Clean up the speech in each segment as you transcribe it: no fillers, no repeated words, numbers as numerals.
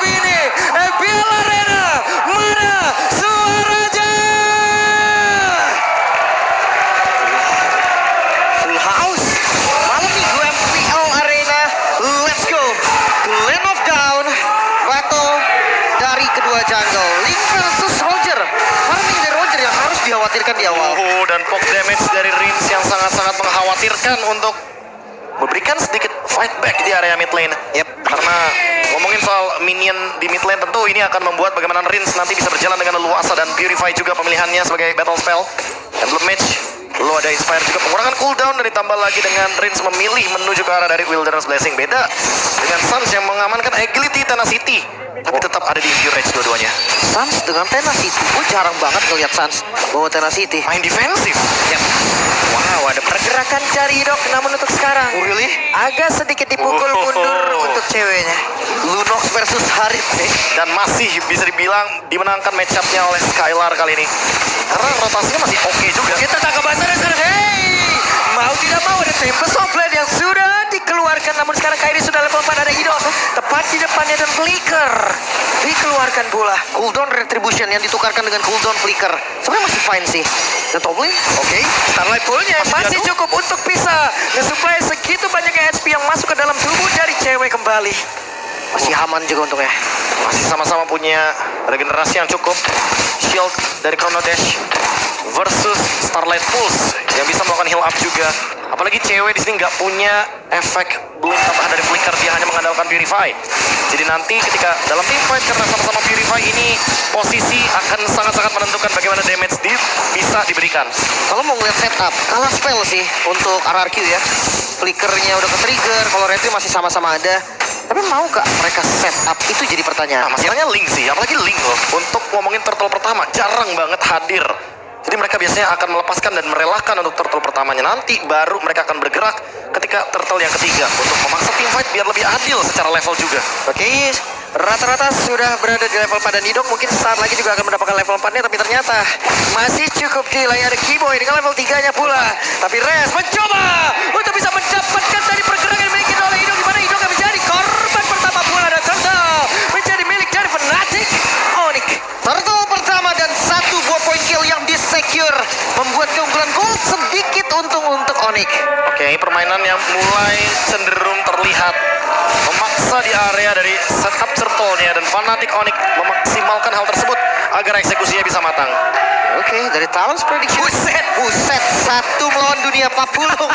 lebih ini. Biel Arena, mana suaranya? Full house, malam minggu MPL Arena. Let's go. Land of Down, battle dari kedua jungle. Link versus Roger. Farming dari Roger yang harus dikhawatirkan di awal. Dan poke damage dari Rins yang sangat-sangat mengkhawatirkan untuk memberikan sedikit fight back di area mid lane. Karena ngomongin soal minion di mid lane, tentu ini akan membuat bagaimana Rins nanti bisa berjalan dengan leluasa, dan Purify juga pemilihannya sebagai battle spell. Emblem Mage, lalu ada Inspire juga pengurangan cooldown, dan ditambah lagi dengan Rins memilih menuju ke arah dari Wilderness Blessing. Beda dengan Suns yang mengamankan Agility Tenacity, tapi tetap ada di Impure Rage dua-duanya. Suns dengan Tenacity, gue jarang banget ngeliat Suns bawa Tenacity. Main defensif. Wow, ada pergerakan dari Dok, namun untuk sekarang Really? agak sedikit dipukul mundur untuk ceweknya. Lunox versus Harith Dan masih bisa dibilang dimenangkan match-up-nya oleh Skylar kali ini. Karena rotasinya masih oke juga. Kita tangkap basah dan sekarang, hey! Mau tidak mau ada Tempest of Blade yang sudah dikeluarkan, namun sekarang Kairi sudah level 4, ada Idol tepat di depannya dan Flicker dikeluarkan pula. Cooldown Retribution yang ditukarkan dengan cooldown Flicker sebenarnya masih fine sih. Dan Toblin, oke. Starlight Pool-nya masih cukup untuk bisa nge-supply segitu banyaknya HP yang masuk ke dalam tubuh dari cewek kembali. Masih aman juga untungnya. Masih sama-sama punya regenerasi yang cukup. Shield dari Chrono Dash versus Starlight Pulse yang bisa melakukan heal up juga. Apalagi cewek di sini nggak punya efek bloom tambahan dari Flicker, dia hanya mengandalkan Purify. Jadi nanti ketika dalam team fight, karena sama-sama Purify ini, posisi akan sangat-sangat menentukan bagaimana damage bisa diberikan. Kalau mau ngeliat setup, kalah spell sih untuk RRQ ya. Flickernya udah ke-trigger, kalau Retri masih sama-sama ada. Tapi mau gak mereka setup? Itu jadi pertanyaan. Nah, masalahnya Link sih, apalagi Link loh. Untuk ngomongin turtle pertama, jarang banget hadir. Jadi mereka biasanya akan melepaskan dan merelakan untuk turtle pertamanya. Nanti baru mereka akan bergerak ketika turtle yang ketiga untuk memaksa team fight biar lebih adil secara level juga. Oke, rata-rata sudah berada di level 4 dan Nidok mungkin saat lagi juga akan mendapatkan level 4-nya, tapi ternyata masih cukup delay. Ada Keyboy dengan level 3-nya pula. Tapi Res mencoba untuk bisa mendapatkan dari pergerakan yang dimiliki oleh Idok, di mana Idok akan menjadi korban pertama pula, dan Turtle menjadi milik dari Fnatic Onyx. Turtle pertama dan satu buah point kill yang disecure membuat keunggulan gold sedikit untung untuk Onyx. Oke, permainan yang mulai cenderung terlihat memaksa di area dari setup turtle-nya, dan Fnatic Onyx memaksimalkan hal tersebut agar eksekusinya bisa matang. Oke, dari Talons prediction. Buset, satu melawan dunia Papulung.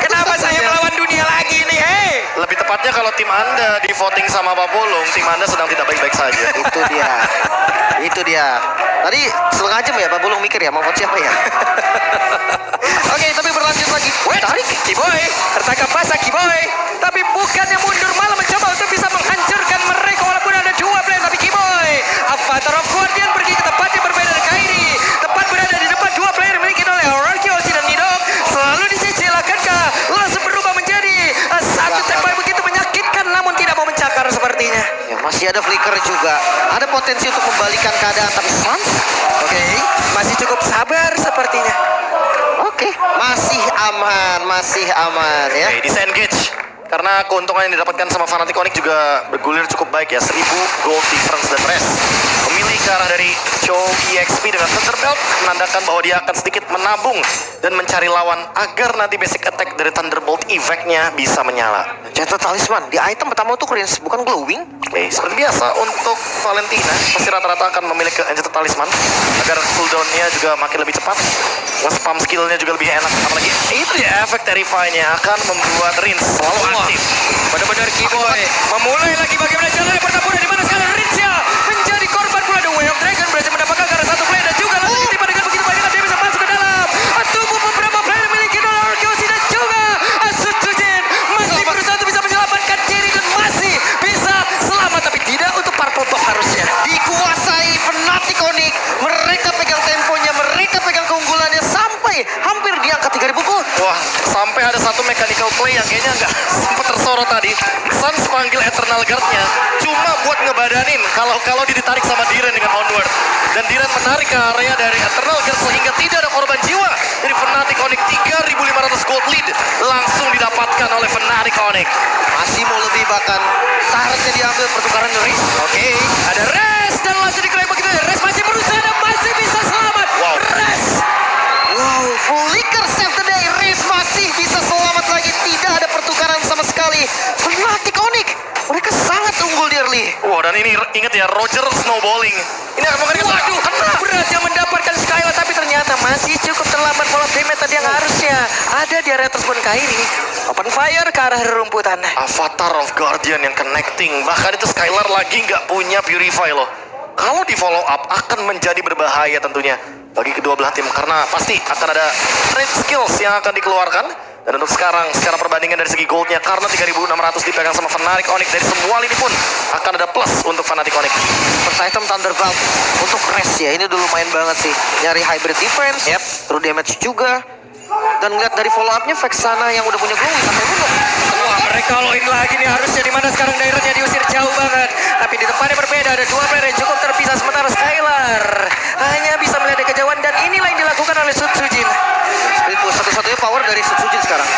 Kenapa saya melawan dunia lagi nih, hei? Lebih tepatnya kalau tim Anda di voting sama Papulung, tim Anda sedang tidak baik-baik saja. Itu dia. Tadi setengah jam ya Papulung mikir ya mau vote siapa ya. Oke, tapi berlanjut lagi. Tarik Keyboy, tertangkap basah Keyboy. Tapi bukannya mundur, malah mencoba untuk bisa menghancurkan mereka walaupun ada dua player. Tapi Keyboy, Avatar of Guardian pergi ke tempat yang berbeda dari Kairi. Tepat berada di depan dua player dimiliki oleh Oraki, Osi dan Nidok. Selalu dicicil, akankah langsung berubah menjadi satu tempat begitu menyakitkan, namun tidak mau mencakar sepertinya. Ya, masih ada Flicker juga. Ada potensi untuk membalikan keadaan, tapi Suns masih cukup sabar sepertinya. Oke, masih aman ya. Oke, disengage. Karena keuntungan yang didapatkan sama Fnatic Onyx juga bergulir cukup baik ya. 1000 gold difference dan rest. Memilih ke arah dari Cho EXP dengan Thunderbelt menandakan bahwa dia akan sedikit menabung dan mencari lawan agar nanti basic attack dari Thunderbolt effect-nya bisa menyala. Jatuh talisman di item pertama untuk Rins, bukan glowing. Oke, seperti biasa untuk Valentina pasti rata-rata akan memiliki Enchanted Talisman agar cooldown-nya juga makin lebih cepat, nge-spam skill-nya juga lebih enak. Apalagi itu ya, efek Terrify-nya akan membuat Rins selalu aktif. Benar-benar Keyboy memulai lagi bagaimana jalannya pertempuran, di mana sekarang Rins ya menjadi korban pula. The Way of Dragon berhasil mendapatkan karena satu player dan juga langsung ditiba dengan begitu banyak dia bisa masuk ke dalam tubuh beberapa player memiliki Orkosi dan juga Sutujin masih berusaha untuk bisa menyelamatkan diri dan masih bisa selamat, tapi tidak untuk Purple Top harusnya. Dikuasai Fnatic Onyx, mereka pegang temponya, mereka pegang keunggulannya sampai hampir di angka 3000 gold. Wah, sampai ada satu mechanical play yang kayaknya nggak sempat tersorot tadi. Suns panggil Eternal Guard-nya cuma buat ngebadanin kalau ditarik sama Diren dengan Onward. Dan Diren menarik ke area dari Eternal Guard sehingga tidak ada korban jiwa dari Fnatic Onyx. 3.500 gold lead langsung didapatkan oleh Fnatic Onyx. Masih mau lebih bahkan turretnya diambil pertukaran Riz. Oke, ada Res dan langsung diklaim begitu. Res masih berusaha dan masih bisa selamat. Wow. Res. Wow, Flicker save the day. Riz masih bisa selamat lagi. Tidak ada pertukaran sama sekali. Fnatic Onyx, mereka sangat unggul di early. Wow, dan ini ingat ya, Roger snowballing. Ini akan mengerikan. Waduh, berhasil mendapatkan Skylar tapi ternyata masih cukup terlambat pola damage tadi yang harusnya ada di area tersebut. Kairi open fire ke arah rumputan. Avatar of Guardian yang connecting. Bahkan itu Skylar lagi nggak punya Purify loh. Kalau di follow up akan menjadi berbahaya tentunya bagi kedua belah tim. Karena pasti akan ada trade skills yang akan dikeluarkan. Dan untuk sekarang, secara perbandingan dari segi goldnya, karena 3.600 dipegang sama Fnatic Onyx, dari semua lini pun akan ada plus untuk Fnatic Onyx. First item Thunderbolt untuk Res ya, ini dulu main banget sih. Nyari hybrid defense, true damage juga. Dan ngeliat dari follow up-nya Vexana yang udah punya glowing sampai bunuh. Wah, mereka all-in lagi nih harusnya, di mana sekarang daerahnya diusir jauh banget. Tapi di depannya berbeda, ada dua player yang cukup terpisah, sementara Skylar hanya bisa melihat dari kejauhan, dan inilah yang dilakukan oleh Sutsujin. Itu satu-satunya power dari Sutsujin sekarang.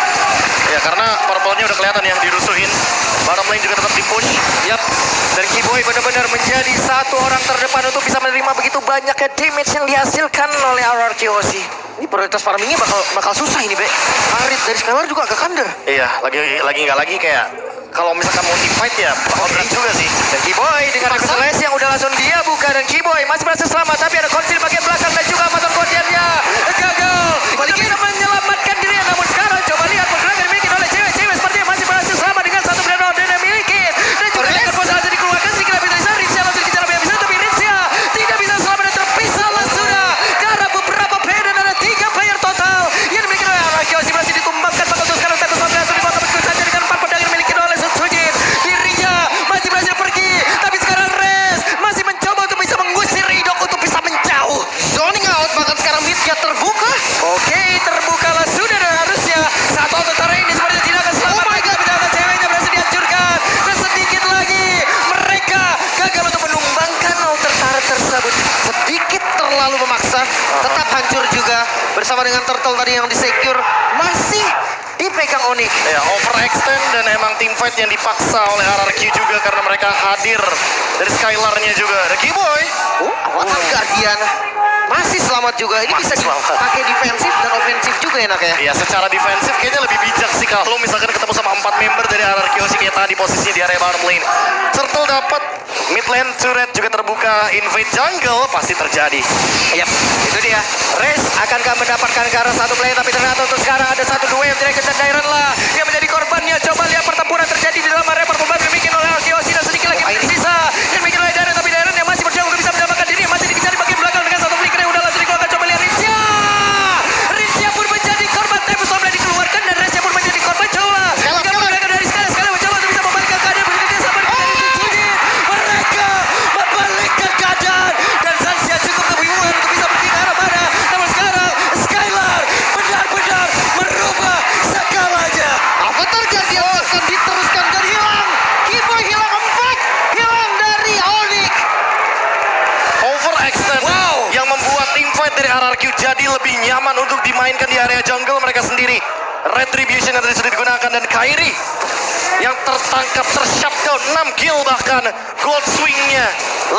Ya, karena purple-nya udah kelihatan ya, dirusuhin. Bottom lane juga tetap di-push. Yap, dan Kiboy benar-benar menjadi satu orang terdepan untuk bisa menerima begitu banyaknya damage yang dihasilkan oleh RRQOC. Ini prioritas farmingnya bakal susah ini, Be. Arit dari Skylar juga agak kandar. Iya, lagi kayak kalau misalkan mau di-fight ya bakal berat juga sih. Dan Kiboy dengan Revelation yang udah langsung dia buka, dan Kiboy masih berhasil selamat, tapi ada Konsil bagian belakang dan juga Amazon Guardian-nya gagal. Tidak bisa menyelamatkan dirinya, namun sekarang coba lihat pergerakan dimiliki oleh cewek sepertinya masih berhasil selamat dengan satu brand order yang dimiliki. Dan juga dengan posisi dikeluarkan sedikit lebih dari sana, Rizia langsung dikejar lebih bisa, tapi Rizia tidak bisa selamat dan terpisah lah sudah. Karena beberapa player dan ada 3 player total yang dimiliki oleh RRQOC berhasil ditumbangkan, maka untuk sekarang Tempest langsung dipotong begitu saja dengan 4 pedang yang dimiliki oleh Sutsujin. Dirinya masih berhasil pergi, tapi sekarang Res masih mencoba untuk bisa mengusir Ridok untuk bisa menjauh. Zoning out, bahkan sekarang mid-nya terbuka. Oke, terbukalah sudah, dan harusnya satu auto ini sepertinya tidak akan selamat. Oh my God. Tapi ceweknya berhasil dihancurkan, dan sedikit lagi mereka gagal untuk menumbangkan outer turret tersebut. Sedikit terlalu memaksa, tetap hancur juga. Bersama dengan Turtle tadi yang di-secure, masih dipegang Onyx. Ya, overextend dan emang team fight yang dipaksa oleh RRQ juga karena mereka hadir dari Skylar-nya juga. Ada Kiboy. Avatar Guardian masih selamat juga. Ini Masih bisa selamat. dipakai defensif dan ofensif juga enak ya. Ya, secara defensif kayaknya lebih bijak sih kalau misalkan ketemu sama 4 member dari RRQ sih kayak tadi posisinya di area bottom lane. Turtle dapat mid lane turret juga terbuka, invade jungle pasti terjadi. Yap, itu dia. Res akankah mendapatkan ke arah satu player, tapi ternyata untuk sekarang ada satu dua yang direct, dan Dairon lah yang menjadi korbannya. Coba lihat pertempuran terjadi di dalam area pertempuran yang dibikin oleh RRQOC, dan sedikit lagi tersisa yang dibikin oleh Dairon, tapi Dairon yang masih berjuang untuk bisa mendapatkan diri, masih dikejar di bagian belakang dengan satu flicker yang udah langsung dikeluarkan. Coba lihat Rizia pun menjadi korban, Tempest Omni dikeluarkan, dan Rizia pun menjadi korban. Coba mereka dari sekali mencoba untuk bisa membalikkan keadaan, begitu dia sampai dari Sutsujin. Mereka membalikkan keadaan, dan Zansia cukup kebingungan untuk bisa pergi ke arah mana. Namun sekarang Skylar benar-benar merubah segalanya. Avatar Guardian akan diteruskan dan hilang. Kiboy hilang 4, hilang dari Onyx. Overextend yang membuat team fight dari RRQ jadi lebih nyaman untuk dimainkan di area jungle mereka sendiri. Retribution yang tadi sudah digunakan, dan Kairi yang tertangkap, tershutdown 6 kill, bahkan gold swingnya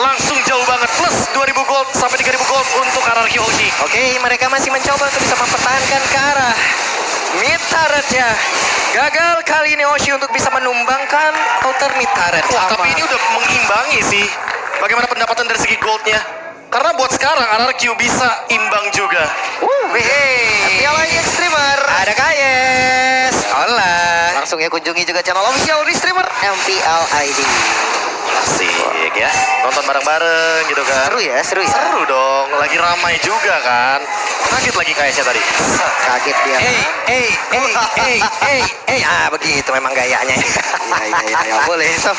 langsung jauh banget, plus 2000 gold sampai 3000 gold untuk RRQOC. Oke, mereka masih mencoba untuk bisa mempertahankan ke arah mid turret-nya. Gagal kali ini Oshi untuk bisa menumbangkan outer mid turret. Wah, tapi ini udah mengimbangi sih. Bagaimana pendapatan dari segi goldnya? Karena buat sekarang RRQ bisa imbang juga. Hei, Piala ini streamer. ada KS. Hola. Langsung ya kunjungi juga channel official di streamer MPL ID. Asik ya, nonton bareng-bareng gitu kan. Seru ya, seru ya. Seru dong, lagi ramai juga kan. Kaget lagi KS-nya tadi. Kaget dia. Begitu memang gayanya. Ya, boleh. So,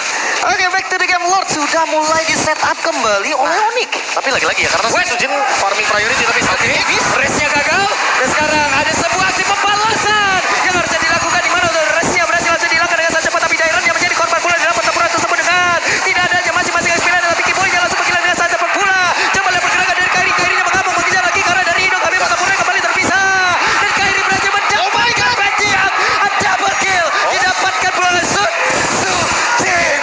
oke, back to the game. Lord sudah mulai di setup kembali oleh Onyx. Tapi lagi-lagi ya, karena Sutsujin farming priority tapi Oke, race-nya gagal, dan sekarang ada sebuah aksi pembalasan yang harusnya dilakukan, di mana race-nya berhasil langsung dilakukan dengan sangat cepat, tapi Dairon yang menjadi korban pula dalam pertempuran tersebut dengan tidak adanya masing-masing experience, tapi Kiboy-nya langsung menghilang dengan sangat cepat pula. Coba lihat pergerakan dari Kairi-nya mengamuk, mengejar lagi karena dari Hidung, tapi pertempuran kembali terpisah, dan Kairi berhasil mendapatkan double kill, didapatkan pula oleh Sutsujin.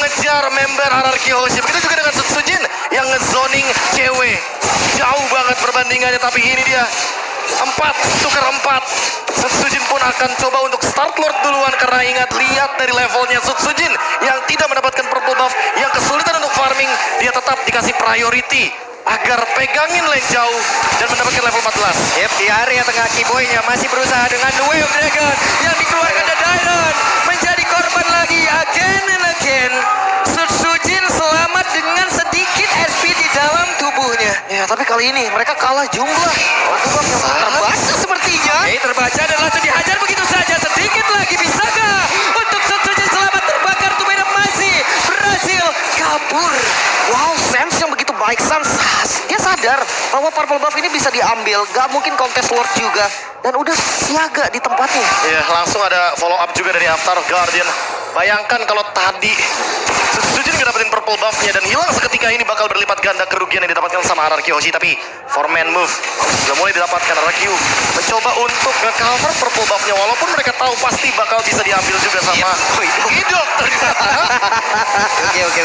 mengejar member RRQ Hoshi. Begitu juga dengan Sujin yang ngezoning cewek. Jauh banget perbandingannya, tapi ini dia 4 Sujin pun akan coba untuk start Lord duluan karena ingat, lihat dari levelnya Sujin yang tidak mendapatkan purple buff, yang kesulitan untuk farming, dia tetap dikasih priority agar pegangin lane jauh dan mendapatkan level 14. Yep, di area tengah Kiboy-nya masih berusaha dengan Wave Dragon yang dikeluarkan dari Dairon, menjadi korban lagi again and again. Sujin selamat dengan sedikit SP di dalam tubuhnya. Ya, tapi kali ini mereka kalah jumlah. Waduh, yang terbaca sepertinya. Oke, terbaca dan langsung dihajar begitu saja. Sedikit lagi, bisakah untuk Sujin selamat terbakar? Tumena masih berhasil kabur. Wow, Sans yang begitu baik. Sans, dia sadar bahwa purple buff ini bisa diambil. Gak mungkin kontes Lord juga. Dan udah siaga di tempatnya. Ya, langsung ada follow up juga dari Avatar of Guardian. Bayangkan kalau tadi Sujin gak dapetin purple buff-nya dan hilang seketika ini, bakal berlipat ganda kerugian yang didapatkan sama RRQ Hoshi. Tapi 4-man move sudah mulai didapatkan. RRQ mencoba untuk nge-cover purple buff-nya walaupun mereka tahu pasti bakal bisa diambil juga sama Idok ternyata. Oke.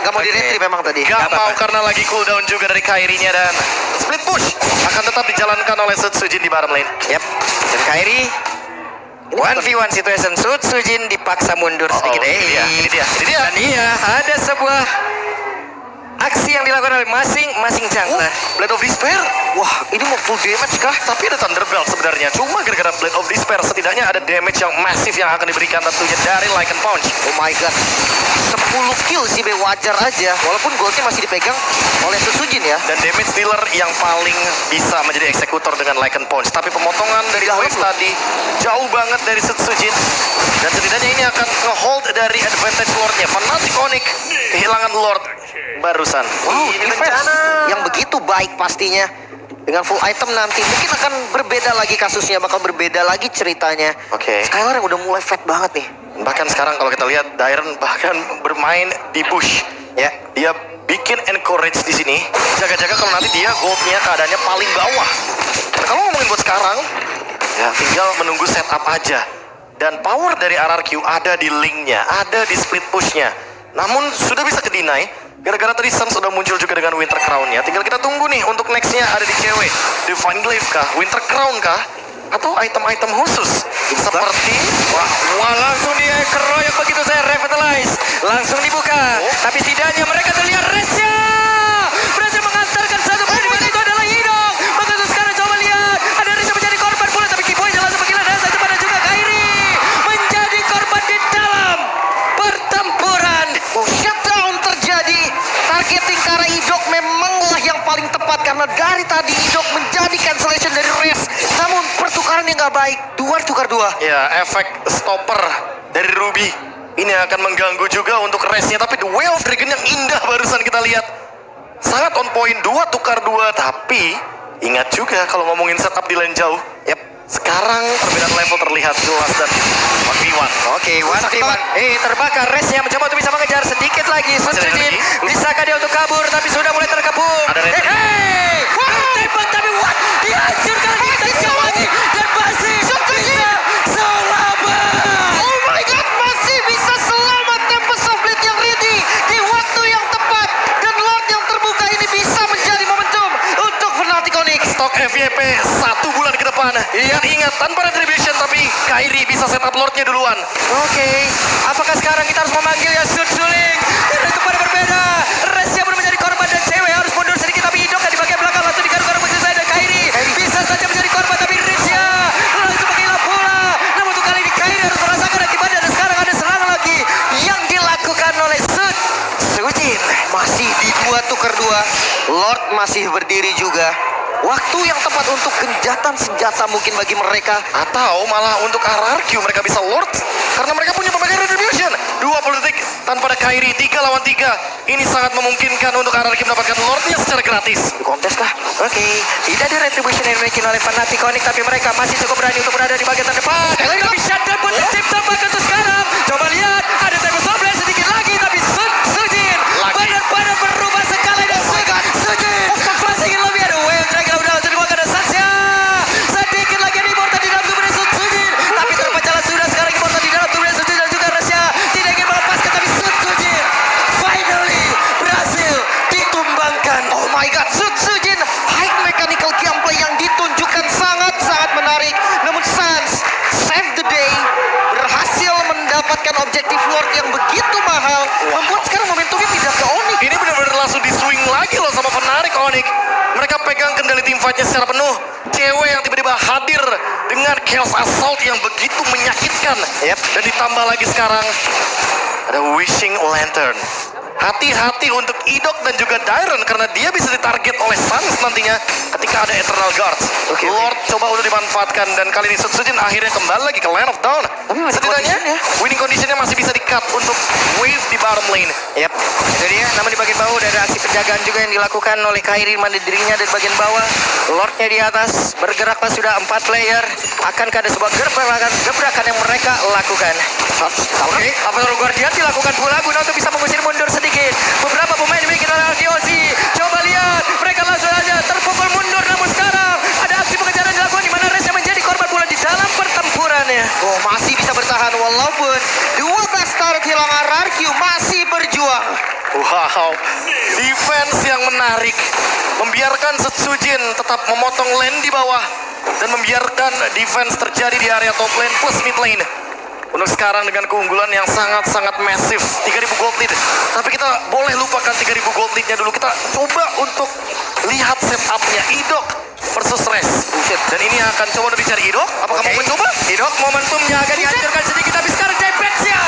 Gak mau di-retry memang tadi. Gak mau karena lagi cooldown juga dari Kairi-nya, dan split push akan tetap dijalankan oleh Sujin di bottom lane. Yep, dan Kairi 1v1 situation. Sujin dipaksa mundur sedikit. Ini dia. Dan iya, ada sebuah aksi yang dilakukan oleh masing-masing jungler. Blade of Despair. Wah, ini mau full damage kah? Tapi ada Thunderbelt sebenarnya. Cuma gara-gara Blade of Despair setidaknya ada damage yang masif yang akan diberikan tentunya dari Lycan Punch. Oh my god, 10 kill sih, wajar aja. Walaupun goldnya masih dipegang oleh Sujin ya. Dan damage dealer yang paling bisa menjadi eksekutor dengan Lycan Punch. Tapi pemotongan dari wave tadi jauh banget dari Sujin. Dan setidaknya ini akan nge-hold dari advantage Lordnya. Fnatic Onyx kehilangan Lord barusan. Wow, defense yang begitu baik pastinya. Dengan full item nanti mungkin akan berbeda lagi kasusnya, bakal berbeda lagi ceritanya. Oke. Skylar yang udah mulai fat banget nih. Bahkan sekarang kalau kita lihat Dairon bahkan bermain di bush. Ya, dia bikin encourage di sini. Jaga-jaga kalau nanti dia goldnya keadaannya paling bawah. Nah, kalau ngomongin buat sekarang, ya tinggal menunggu setup aja. Dan power dari RRQ ada di linknya, ada di split pushnya. Namun sudah bisa ke-deny gara-gara tadi Sun sudah muncul juga dengan Winter Crown-nya. Tinggal kita tunggu nih untuk next-nya ada di cewek. Divine Glaive kah? Winter Crown kah? Atau item-item khusus? Seperti Wah, langsung dia keroyok begitu saya revitalize. Langsung dibuka. Tapi setidaknya mereka terlihat Resya berhasil mengantarkan satu poin. Itu adalah Idok. Maka sekarang coba lihat, ada Resya menjadi korban pula. Tapi Kiboy langsung menggila dan satu pada juga Kairi menjadi korban di dalam pertempuran. Shutdown terjadi. Targeting ke arah Idok memanglah yang paling tepat karena dari tadi Idok menjadi cancellation dari Res. Namun pertukaran yang gak baik, 2 tukar 2. ya, efek stopper dari Ruby ini akan mengganggu juga untuk race-nya. Tapi the Way of Dragon yang indah barusan kita lihat sangat on point, 2 tukar 2. Tapi ingat juga kalau ngomongin setup di lane jauh, yep, sekarang perbedaan level terlihat jelas dan 1v1. Oke, 1v1. Terbakar. Resya mencoba untuk bisa mengejar sedikit lagi. Sujin bisakah dia untuk kabur, tapi sudah mulai terkepung. Ada retry. Tembak tapi what? Dihancurkan lagi, kita jauh lagi dan masih bisa selamat. Oh my god, masih bisa selamat. Tempest of Blade yang ready di waktu yang tepat. Dan Lord yang terbuka ini bisa menjadi momentum untuk Fnatic Onyx. Stok FYP 1 bulan ke depan. Dan ingat, tanpa retribution tapi Kairi bisa setup Lordnya duluan. Oke, apakah sekarang kita harus memanggil ya Suling? Tidak, kepada berbeda. Resya pun menjadi korban dan cewek harus mundur sedikit, tapi Idok di bagian belakang langsung digaruk-garuk begitu saja. Dan Kairi bisa saja menjadi korban, tapi Resya langsung menghilap pula. Namun untuk kali ini Kairi harus merasakan akibatnya. Dan sekarang ada serangan lagi yang dilakukan oleh Sujin. Masih di 2 tukar 2. Lord masih berdiri juga. Waktu yang tepat untuk genjatan senjata mungkin bagi mereka. Atau malah untuk RRQ mereka bisa Lord karena mereka punya pemegang retribution. 20 detik tanpa ada Kairi, 3 lawan 3. Ini sangat memungkinkan untuk RRQ mendapatkan Lordnya secara gratis. Di kontes kah? Oke, tidak ada retribution yang dimiliki oleh Fnatic Onyx, tapi mereka masih cukup berani untuk berada di bagian terdepan. Tapi shutdown pun dicipta bahkan untuk sekarang. Coba lihat, ada Tempest of Blade sedikit lagi, tapi Sujin badan-badan berubah sekali dan Sujin masih ingin lebih. Ada Wave Dragon udah langsung dimakan dan Saksya. Sedikit lagi ada Immortal di dalam tubuhnya Sujin, tapi terpecahlah sudah sekarang Immortal di dalam tubuhnya Sujin dan juga Resya tidak ingin melepaskan, tapi Sujin Lord yang begitu mahal membuat sekarang momentumnya pindah ke Onyx. Ini benar-benar langsung di swing lagi loh sama penarik Onyx. Mereka pegang kendali tim fightnya secara penuh. Cewek yang tiba-tiba hadir dengan Chaos Assault yang begitu menyakitkan. Dan ditambah lagi sekarang ada Wishing Lantern. Hati-hati untuk Idok dan juga Dairon karena dia bisa ditarget oleh Sans nantinya ketika ada Eternal Guards. Lord coba untuk dimanfaatkan dan kali ini Sutsujin akhirnya kembali lagi ke Land of Dawn. Setidaknya winning conditionnya masih bisa di-cut untuk wave di bottom lane. Itu dia. Namun di bagian bawah udah ada aksi penjagaan juga yang dilakukan oleh Kairi. Mandi dirinya dari bagian bawah. Lordnya di atas. Bergeraklah sudah 4 player. Akankah ada sebuah gebrakan yang mereka lakukan? Oke. Avatar Guardian dilakukan pula guna untuk bisa mengusir mundur sedikit. Beberapa pemain dimiliki oleh Arkeosi. Coba lihat. Mereka langsung saja terpukul mundur. Namun sekarang ada aksi pengejaran dilakukan di mana Reza menjadi korban pula di dalam pertempurannya. Oh, masih bisa bertahan walaupun 12 star hilang RRQ masih berjuang. Wow, defense yang menarik. Membiarkan Sutsujin tetap memotong lane di bawah. Dan membiarkan defense terjadi di area top lane plus mid lane. Untuk sekarang dengan keunggulan yang sangat-sangat masif 3000 gold lead. Tapi kita boleh lupakan 3000 gold leadnya dulu. Kita coba untuk lihat setupnya Idok versus Res. Dan ini akan coba untuk dicari Idok. Apakah mau mencoba? Idok momentumnya akan dihancurkan sedikit. Tapi sekarang Jepetsia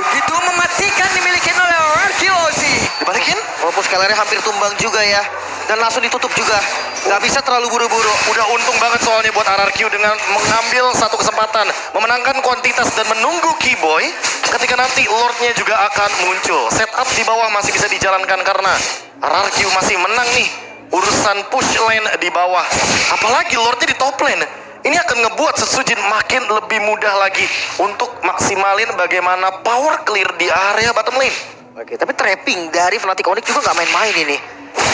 begitu mematikan dimiliki oleh Arkeosi. Dibalikin? Walaupun scalernya hampir tumbang juga ya. Dan langsung ditutup juga. Nggak bisa terlalu buru-buru. Udah untung banget soalnya buat RRQ dengan mengambil satu kesempatan. Memenangkan kuantitas dan menunggu Keyboy. Ketika nanti Lordnya juga akan muncul. Setup di bawah masih bisa dijalankan karena RRQ masih menang nih. Urusan push lane di bawah. Apalagi Lordnya di top lane. Ini akan ngebuat Sutsujin makin lebih mudah lagi untuk maksimalin bagaimana power clear di area bottom lane. Oke, tapi trapping dari Fnatic Onyx juga nggak main-main ini.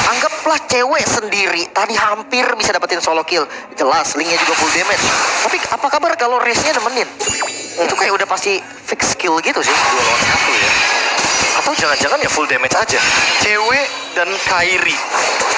Anggaplah cewek sendiri tadi hampir bisa dapetin solo kill. Jelas, linknya juga full damage. Tapi apa kabar kalau race-nya nemenin? Itu kayak udah pasti fix kill gitu sih. 2 lawan 1 ya. Atau jangan-jangan ya full damage aja. Cewek dan Kairi.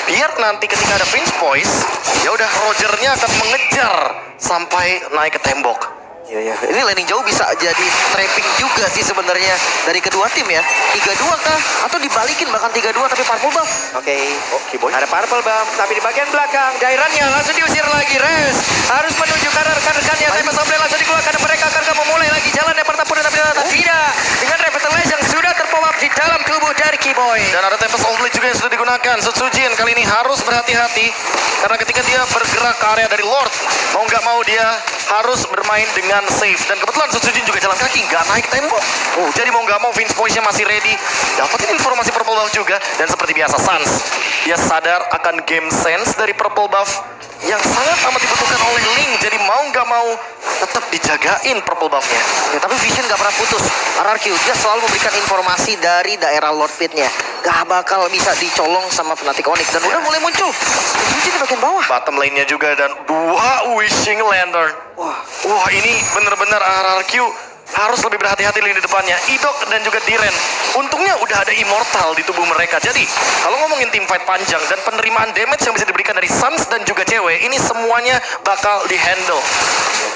Biar nanti ketika ada Prince Voice, ya udah Rogernya akan mengejar sampai naik ke tembok. Iya. Ini landing jauh bisa jadi trapping juga sih sebenarnya dari kedua tim ya. 3-2 kah? Atau dibalikin bahkan 3-2 tapi purple buff. Oke. Keyboy. Ada purple bump, tapi di bagian belakang Dairannya langsung diusir lagi. Res harus menuju ke arah rekan-rekannya. Tapi sampai langsung dikeluarkan. Mereka akan memulai lagi jalannya pertempuran, tapi ternyata tidak. Dengan Revitalize yang sudah terpop di dalam tubuh dari Keyboy. Dan ada Tempest of Blade juga yang sudah digunakan. Sutsujin kali ini harus berhati-hati karena ketika dia bergerak ke area dari Lord, mau nggak mau dia harus bermain dengan safe. Dan kebetulan Sutsujin juga jalan kaki, nggak naik tembok. Jadi mau nggak mau Vince Voice-nya masih ready. Dapatin informasi purple buff juga. Dan seperti biasa Sans, dia sadar akan game sense dari purple buff yang sangat amat dibutuhkan oleh Link. Jadi mau nggak mau tetap dijagain purple buff-nya. Ya, tapi Vision gak pernah putus. RRQ dia selalu memberikan informasi dari daerah Lord Pit-nya. Gak bakal bisa dicolong sama Fnatic Onyx. Dan udah mulai muncul Suji di bagian bawah. Bottom lane-nya juga dan 2 Wishing Lantern. Wah ini bener-bener RRQ harus lebih berhati-hati lini depannya. Idok dan juga Diren. Untungnya udah ada Immortal di tubuh mereka. Jadi kalau ngomongin team fight panjang dan penerimaan damage yang bisa diberikan dari Sans dan juga cewek, ini semuanya bakal dihandle.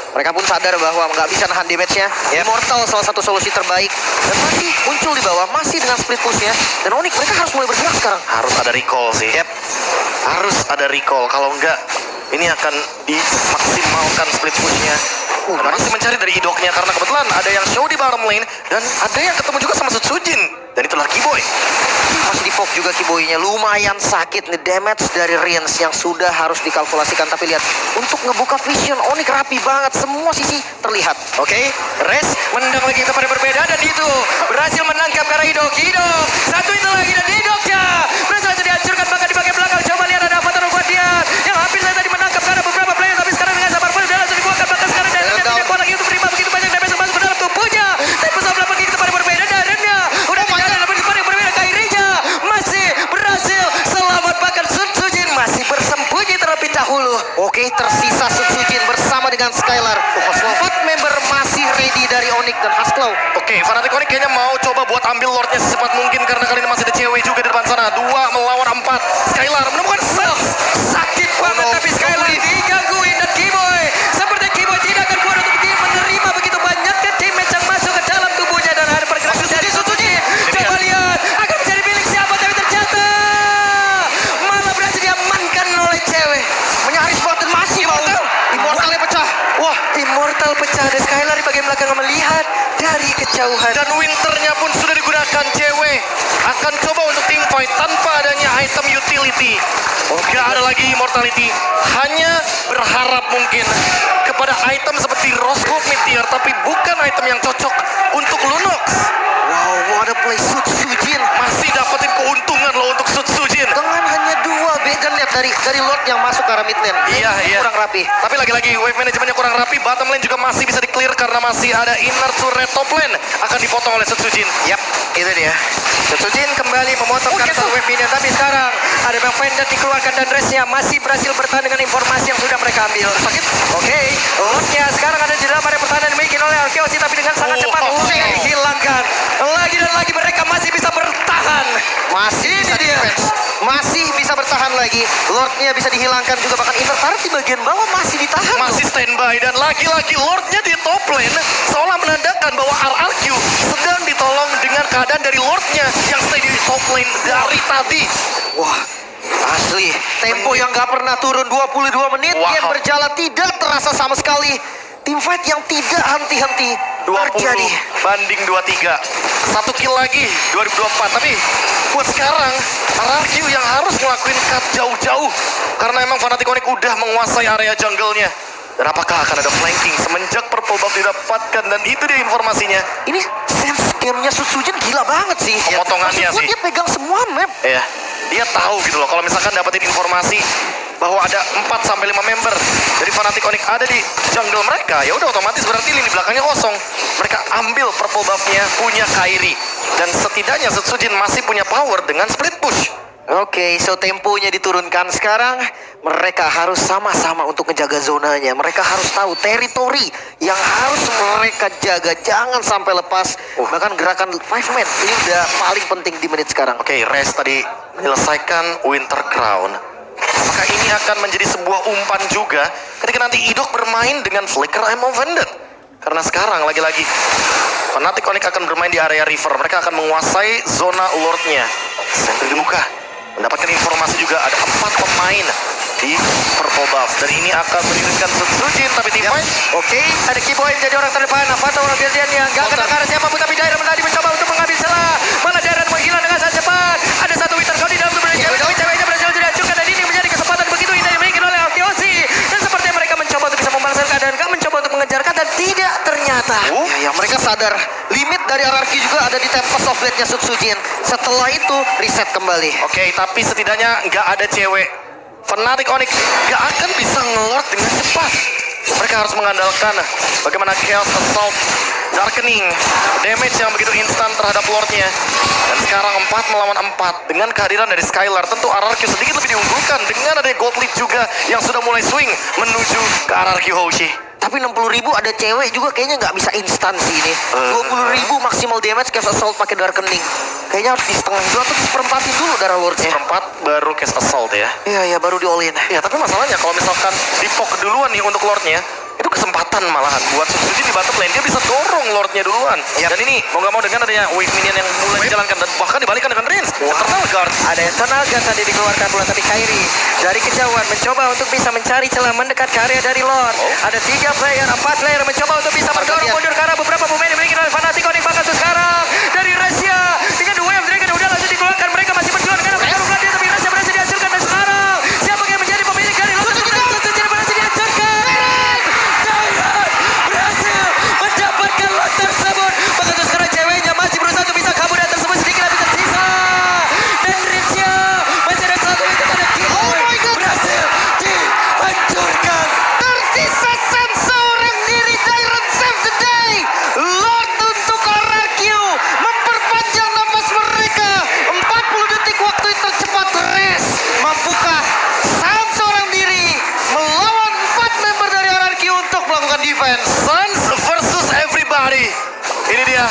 Mereka pun sadar bahwa nggak bisa nahan damage-nya. Immortal salah satu solusi terbaik. Dan masih muncul di bawah, masih dengan split push-nya. Dan Onyx mereka harus mulai bergerak sekarang. Harus ada recall sih. Harus ada recall. Kalau enggak, ini akan dimaksimalkan split push-nya. Masih mencari dari Idoknya karena kebetulan ada yang show di bottom lane dan ada yang ketemu juga sama Sutsujin. Dan itulah Keyboy. Masih di fog juga Keyboy-nya. Lumayan sakit nih damage dari Riens yang sudah harus dikalkulasikan. Tapi lihat, untuk ngebuka Vision Onyx rapi banget. Semua sisi terlihat. Oke, Res menendang lagi kepada berbeda dan itu berhasil menangkap ke arah Idok. Satu itu lagi dan Idoknya berhasil dihancurkan bahkan di bagian belakang. Coba lihat ada Avatar Guardian yang hampir saja tadi menangkap ke arah beberapa player, tapi sekarang dengan sabar pun sudah langsung dikeluarkan bahkan sekarang Darren yang tidak kuat lagi untuk menerima begitu banyak damage yang masuk ke dalam tubuhnya. Tapi pesawat pergi ke tempat yang berbeda. Darrennya udah tidak ada di tempat yang berbeda. Kairinya masih berhasil selamat bahkan Sutsujin masih bersembunyi terlebih dahulu. Oke, tersisa Sutsujin bersama dengan Skylar. 4 member masih ready dari Onyx dan Haskell. Oke, Fnatic Onyx kayaknya mau coba buat ambil Lordnya secepat mungkin karena kali ini masih ada cewek juga di depan sana. 2 melawan 4. Skylar menemukan Sans. Sakit banget tapi Skylar digangguin dan Keyboy seperti Keyboy tidak akan kuat untuk menerima begitu banyaknya damage yang masuk ke dalam tubuhnya dan ada pergerakan item utility. Gak ada lagi immortality. Hanya berharap mungkin kepada item seperti Rose Gold Meteor, tapi bukan item yang cocok untuk Lunox. Wow, what a play Sutsujin. Masih dapetin keuntungan loh untuk Sutsujin. Dengan hanya 2 Beacon lihat dari Lord yang masuk ke arah mid lane. Iya, iya. Kurang rapi. Tapi lagi-lagi wave manajemennya kurang rapi. Bottom lane juga masih bisa di-clear karena masih ada inner turret top lane. Akan dipotong oleh Sutsujin. Yap, itu dia. Sutsujin kembali memotong kartu wave minion. Tapi sekarang ada Bang Vendor dikeluarkan dan Resnya masih berhasil bertahan dengan informasi yang sudah mereka ambil. Sakit. Oke, Lordnya sekarang ada di dalam area pertahanan dimiliki oleh Arkeosi, tapi dengan sangat cepat Lordnya dihilangkan. Lagi dan lagi mereka masih bisa bertahan. Masih bisa Ini dia. defense. Masih bisa bertahan lagi. Lordnya bisa dihilangkan juga, bahkan inner turret di bagian bawah masih ditahan. Masih standby dan lagi-lagi Lordnya di top lane seolah menandakan bahwa RRQ sedang ditolong dengan keadaan dari Lordnya yang stay di top lane dari tadi. Wah, asli. Tempo yang gak pernah turun 22 menit. Wow. Game berjalan tidak terasa sama sekali. Team fight yang tidak henti-henti 20 terjadi. banding 23. 1 kill lagi 2024. Tapi buat sekarang RRQ yang harus ngelakuin cut jauh-jauh karena emang Fnatic Onyx udah menguasai area jungle-nya. Dan apakah akan ada flanking semenjak purple buff didapatkan? Dan itu dia informasinya. Ini sense game-nya Sutsujin gila banget sih. Pemotongannya Maksud gue sih. dia pegang semua map. Ya, dia tahu gitu loh kalau misalkan dapetin informasi bahwa ada 4-5 member dari Fnatic Onyx ada di jungle mereka, ya udah otomatis berarti lini belakangnya kosong. Mereka ambil purple buff-nya, punya Kairi, dan setidaknya Sutsujin masih punya power dengan split push. Oke, so temponya diturunkan sekarang. Mereka harus sama-sama untuk menjaga zonanya. Mereka harus tahu teritori yang harus mereka jaga. Jangan sampai lepas. Bahkan gerakan 5 man ini udah paling penting di menit sekarang. Oke, Rez tadi menyelesaikan Winter Crown. Apakah ini akan menjadi sebuah umpan juga ketika nanti Idok bermain dengan Flicker I'm Offended? Karena sekarang lagi-lagi Fnatic Onyx akan bermain di area river. Mereka akan menguasai zona Lordnya. Sentry dibuka. Mendapatkan informasi juga ada 4 pemain di purple buff. Dan ini akan mengirimkan Sutsujin, tapi di fight. Oke, ada Kiboy menjadi orang terdepan. Avatar orang yang gak kena ke arah siapapun, tapi Dairon tadi mencoba untuk mengambil celah. Malah Dairon menghilang dengan sangat cepat. Ada satu Winter Crown di dalam tubuh dari cewek, tapi ceweknya berhasil dihancurkan. Dan ini menjadi kesempatan begitu indah dimiliki oleh Arkeosi. Dan sepertinya mereka mencoba untuk bisa membalaskan keadaan, gak mencoba untuk mengejarkan, dan tidak ternyata. Ya, mereka sadar limit dari RRQ juga ada di Tempest of Blade-nya Sutsujin. Setelah itu reset kembali. Oke, tapi setidaknya nggak ada cewek. Fnatic Onyx nggak akan bisa ngelord dengan cepat. Mereka harus mengandalkan bagaimana Chaos Assault, Darkening, damage yang begitu instan terhadap Lordnya. Dan sekarang 4 melawan 4 dengan kehadiran dari Skylar. Tentu RRQ sedikit lebih diunggulkan dengan ada Gold Lead juga yang sudah mulai swing menuju ke RRQ Hoshi. Tapi 60.000 ada cewek juga kayaknya nggak bisa instan sih ini. 20.000 maksimal damage Chaos Assault pakai Darkening. Kayaknya harus di setengah dulu atau diseperempat dulu darah Lordnya. Seperempat baru Chaos Assault ya. Iya, baru di all in. Ya, tapi masalahnya kalau misalkan dipok duluan nih untuk Lordnya, itu kesempatan malahan buat Sutsujin di bottom lane. Dia bisa dorong Lordnya duluan. Dan ini mau nggak mau dengan adanya wave minion yang mulai dijalankan dan bahkan dibalikan dengan range. Eternal Guard. Ada Eternal Guard tadi dikeluarkan pula, tapi Kairi dari kejauhan mencoba untuk bisa mencari celah mendekat ke area dari Lord. Ada 3 player, 4 player mencoba untuk bisa mendorong mundur karena beberapa pemain dimiliki oleh Fnatic Onyx. Bahkan sekarang dari Russia dengan wave Dragon udah langsung dikeluarkan. Mereka masih berjuang dengan bertarung dia, tapi Russia berhasil dihancurkan. Dan sekarang siapa yang menjadi pemilik dari Lord? Sutsujin berhasil dihancurkan. Berhasil mendapatkan lot tersebut. Bahkan sekarang ceweknya masih berusaha untuk bisa kabur dan tersebut sedikit lebih tersisa. Dan Rinsya masih ada satu itu ada Kiboy. Berhasil dihancurkan. Tersisa seorang diri. Dairon save the day. Lord untuk RRQ memperpanjang nafas mereka. 40 detik waktu tercepat race. Mampukah seorang diri melawan 4 member dari RRQ untuk melakukan defense? Suns versus everybody. Ini dia.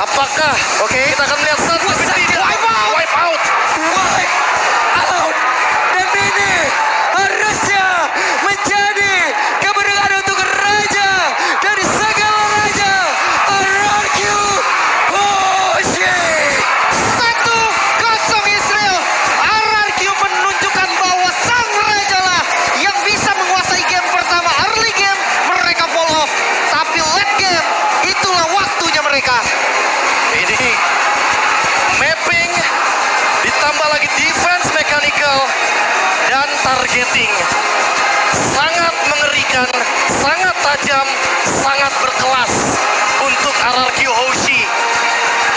Apakah kita akan melihat Suns tapi dia wipe out. Wipe out. Dan ini harusnya menjadi kemenangan untuk raja dari segala raja, RRQ Hoshi. 1-0 Israel. RRQ menunjukkan bahwa sang raja lah yang bisa menguasai game pertama. Early game mereka fall off, tapi late game itulah waktunya mereka. Ini mapping ditambah lagi defense targeting. Sangat mengerikan, sangat tajam, sangat berkelas untuk RRQ Hoshi.